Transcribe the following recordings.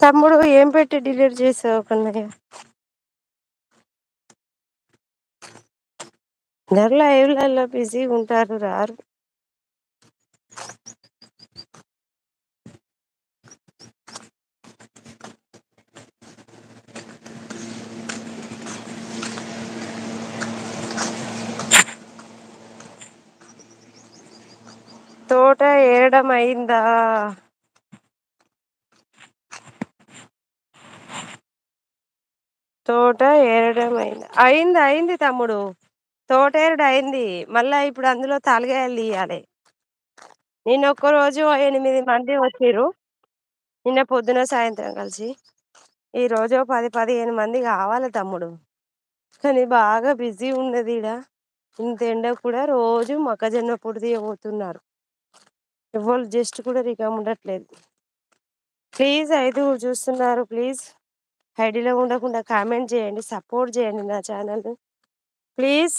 తమ్ముడు ఏం పెట్టి డిలీట్ చేసావు కన్నయ్య? అందరు లైవ్‌లలో బిజీగుంటారు రారు. తోట ఏరడం అయిందా? తోట ఏరడం అయిందా? అయింది తమ్ముడు. తోటేరుడు అయింది. మళ్ళా ఇప్పుడు అందులో తలగాయలు తీయాలి. నిన్నొక్క రోజు 8 మంది వచ్చిర్రు. నిన్న పొద్దున, సాయంత్రం కలిసి. ఈరోజు 10, 15 మంది కావాలి తమ్ముడు. కానీ బాగా బిజీ ఉన్నదీడ. ఇంత ఎండకు కూడా రోజు మొక్కజొన్న పొట్టు తీయబోతున్నారు. ఎవ్వళ్ళు జస్ట్ కూడా రికామ్ ఉండట్లేదు. ప్లీజ్ ఐదుగురు చూస్తున్నారు. ప్లీజ్ ఐడీలో ఉండకుండా కామెంట్ చేయండి. సపోర్ట్ చేయండి నా ఛానల్‌ని. Please.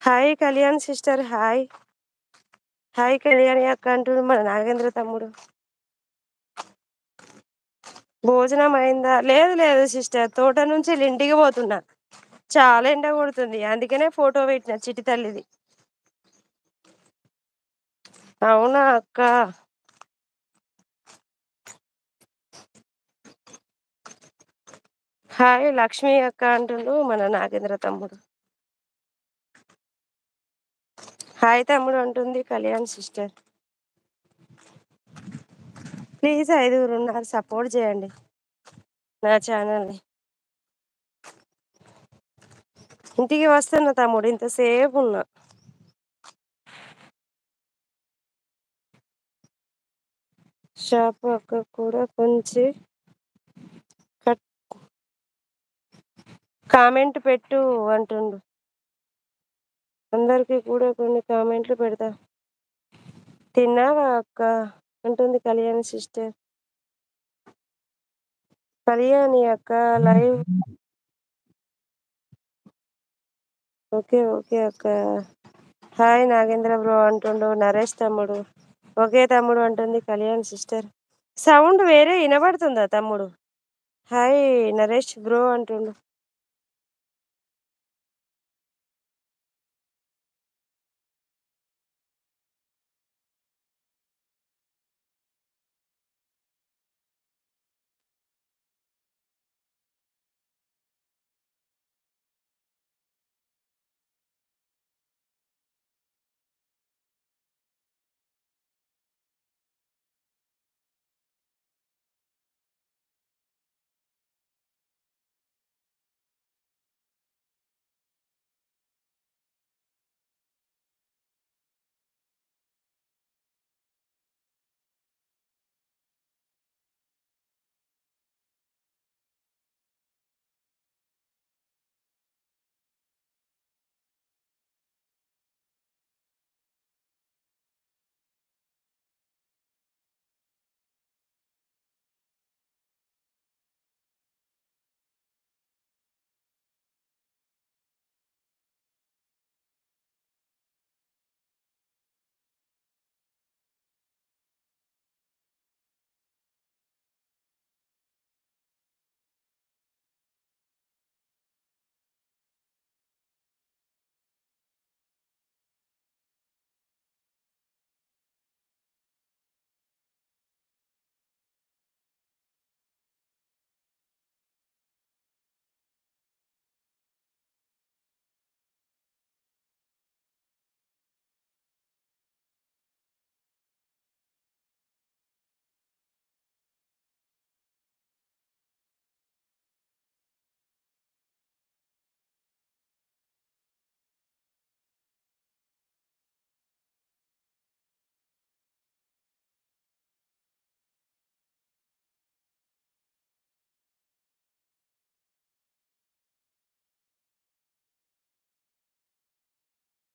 Hi Kalyan sister hi. Hi Kalyani అక్క అంటుండు మన నాగేంద్ర తమ్ముడు. భోజనం అయిందా? లేదు లేదు సిస్టర్. తోట నుంచి ఇంటికి పోతున్నా. చాలా ఎండ కొడుతుంది. అందుకనే ఫోటో పెట్టిన చిట్టి తల్లిది. అవునా అక్క? హాయ్ లక్ష్మి అక్క అంటుండు మన నాగేంద్ర తమ్ముడు. హాయ్ తమ్ముడు అంటుంది కళ్యాణ్ సిస్టర్. ప్లీజ్ ఐదుగురు ఉన్నారు. సపోర్ట్ చేయండి నా ఛానల్ని. ఇంటికి వస్తున్నా తమ్ముడు. ఇంతసేపు ఉన్నా. షాపు అక్క కూడా కొంచెం కామెంట్ పెట్టు అంటుండు. అందరికి కూడా కొన్ని కామెంట్లు పెడతా. తిన్నావా అక్క అంటుంది కళ్యాణి సిస్టర్. కళ్యాణి అక్క లైవ్. ఓకే ఓకే అక్క. హాయ్ నాగేంద్ర బ్రో అంటుండు నరేష్ తమ్ముడు. ఓకే తమ్ముడు అంటుంది కళ్యాణ్ సిస్టర్. సౌండ్ వేరే వినబడుతుందా తమ్ముడు? హాయ్ నరేష్ బ్రో అంటుండు.